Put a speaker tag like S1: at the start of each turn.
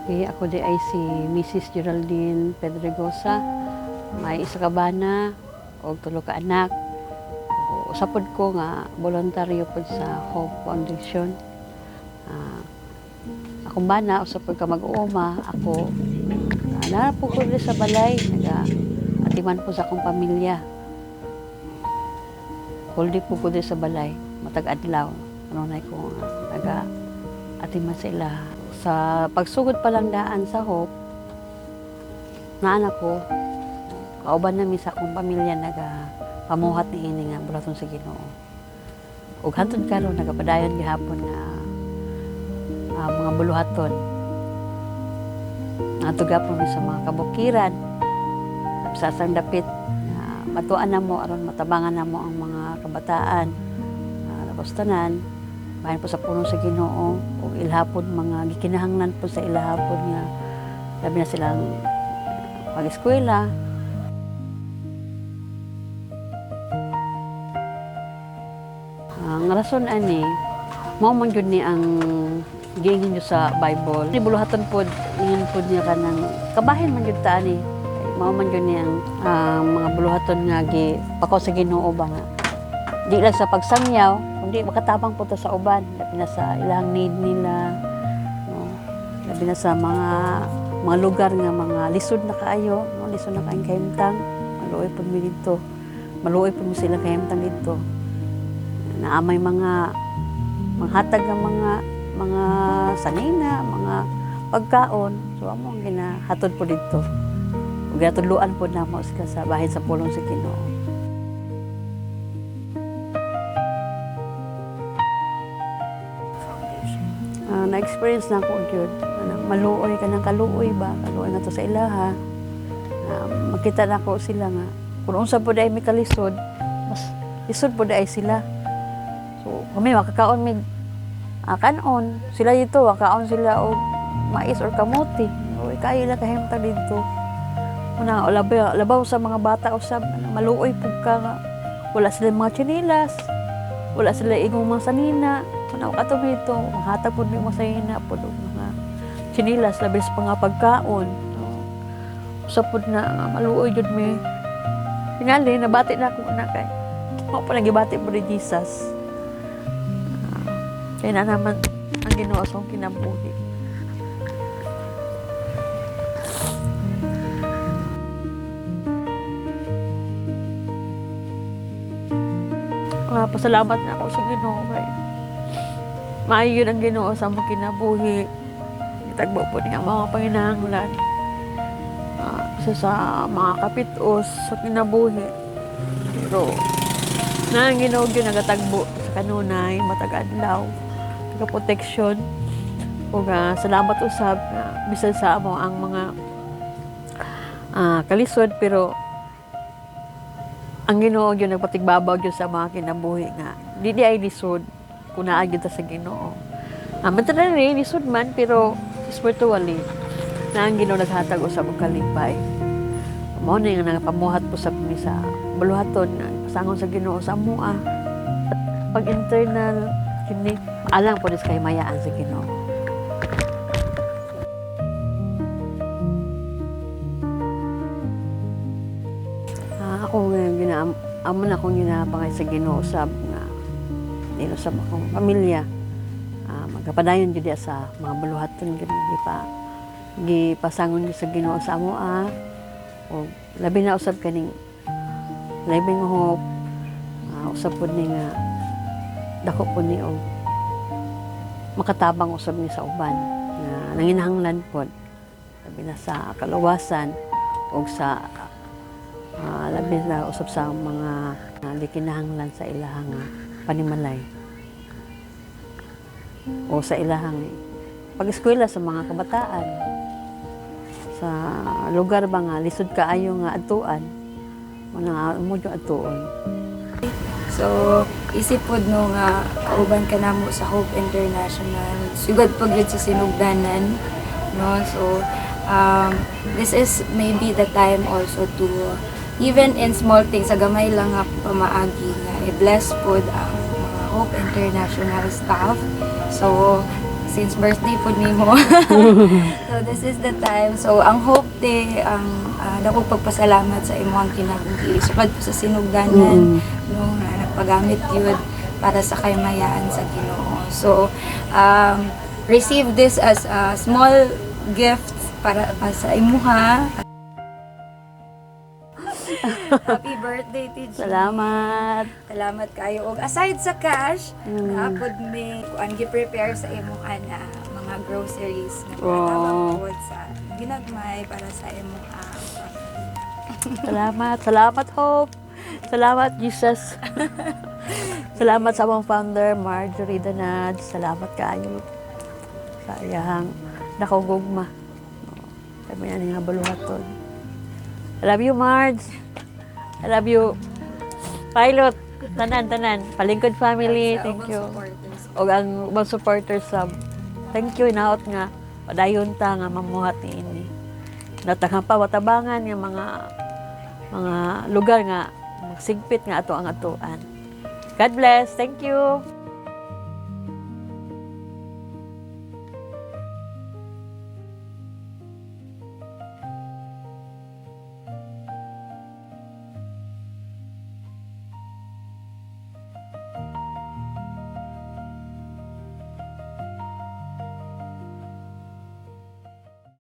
S1: Okay, ako di ay si Mrs. Geraldine Pedregosa. May isa ka bana o tulo ka anak. Usapod ko nga voluntaryo po sa Hope Foundation. Akong bana, usapod ka mag-uuma. Ako, po ko sa balay. Atiman po sa akong pamilya. Huldi po ko sa balay. Matag-adlaw. Ano na ko atiman sa ila. Sa pagsugod pa lang daan sa Hope, naanak ko, kauban namin sa akong pamilya pamuhat ni ini nga bulaton sa Ginoo. Ug hantod karon nagapadayon gihapon nga mga buluhaton. Natugapon mi sa mga kabukiran, sa sang dapit matuan na mo aron matabangan na mo ang mga kabataan. Tapos tanan bahin po sa puno sa Ginoo o ilhapon mga gikinahanglan po sa ilhapon nga labi na silang mag-eskwela. Ang rason ani mao man gyud ni ang giingin nyo sa Bible. Ni buluhaton pod ingin pod niya kanang kabahin man gyud ta ani. Mao man gyud ni ang mga buluhaton nga pako sa Ginoo ba nga di lang sa pagsangyaw kundi makatabang po ta sa uban, labi na sa ilang need nila, no? Labi na sa mga lugar nga mga lisod na kaayo, no? Lisod na kaayong kahimtang, maluoy po mi dito, maluoy po mi sila kahimtang dito. Naamay mga hatag ng mga sanina, mga pagkaon, so among ginahatod po dito. Ug ginatudloan po namo sila sa bahin sa pulong sa Ginoo. Na-experience na ako yun. Maluoy ka ng kaluoy ba? Kaluoy nga to sa ilaha. Makita na ko sila nga. Kung unsa po dahil may kalisod, mas lisod po dahil sila. So, kami makakaon may kanon. Sila dito, makaon sila o mais or kamuti. O, kaya lang kahimtang dito. Una, labaw sa mga bata usab maluoy po ka nga. Wala sila mga chinilas. Wala sila igong mga sanina. Ano kato dito, hatag po may masayina po mga chinilas, labis pa nga pagkaon. Usapod na maluoy yun may tingali, nabati na ako na kay ako pa nagibati po ni Jesus. Kaya na naman ang Ginoo sa akong kinabuhi. Pasalamat na ako sa Ginoo kay maayo yun ang Ginoo sa mga kinabuhi. Itagbo po niya mga panginahanglan. Sa mga kapitos sa kinabuhi. Pero ang Ginoo yun nagatagbo sa kanunay, matag-adlaw, taga-protection. Ug salamat usab bisan sa amo ang mga kalisod, pero ang Ginoo yun nagpatigbabaw yun sa mga kinabuhi nga di ay lisod kung naagyo ta sa Ginoo. Materially, lisod man, pero spiritually, na ang Ginoo naghatag usab og kalipay. Mao na yung nagapamuhat po sa sa buluhaton, pasangon sa Ginoo sa amoa. Pag internal, kini alang po kay mayaan sa Ginoo. Ako nga amon akong ginapangay sa Ginoo sab nga dito sa akong pamilya, magkapadayon jud sa mga buluhaton gipasangon sa Ginoo sa amo o labi na usab kaning living hope, usab pod ni nga dako po ni og makatabang usab ni sa uban nga nanginahanglan pod labi na sa kaluwasan o sa labi na usab sa mga likinahanglan sa ilahang panimalay o sa ilahang pag-eskwela sa mga kabataan sa lugar ba nga lisod kaayo nga adtuan mga mo yung adtuon.
S2: So isip pod no nga kauban ka namo sa Hope International sugad pag yun sa sinugdanan, no? So this is maybe the time also to even in small things, sa gamay lang nga pamaagi nga i-bless pod ang mga Hope International staff. So since birthday po nimo. So this is the time. So ang Hope Day, ang dako pagpasalamat sa imong kinabuhi. Sukad po sa sinugdanan no na nagpagamit yun para sa kayamayan sa Ginoo. So receive this as a small gift para sa imuha. Happy birthday, TG.
S1: Salamat.
S2: Salamat kayo. Og aside sa cash, napod may kuan gi-prepare sa imong ana mga groceries na
S1: Wow.
S2: po sa ginagmay para sa imong
S1: Salamat. Salamat, Hope. Salamat, Jesus. Salamat sa among founder, Marjorie Danad. Salamat kayo. Sayang, nakugugma. Kami yan nga baluhaton. I love you, Marge. I love you, Pilot. Tanan. Palingkod family. Thank you. O ang ubang supporters sa thank you, inaot nga. Padayon ta nga mamuhat ni ini. Nataghan pa watabangan nga mga lugar nga magsigpit nga ato ang atuan. God bless. Thank you.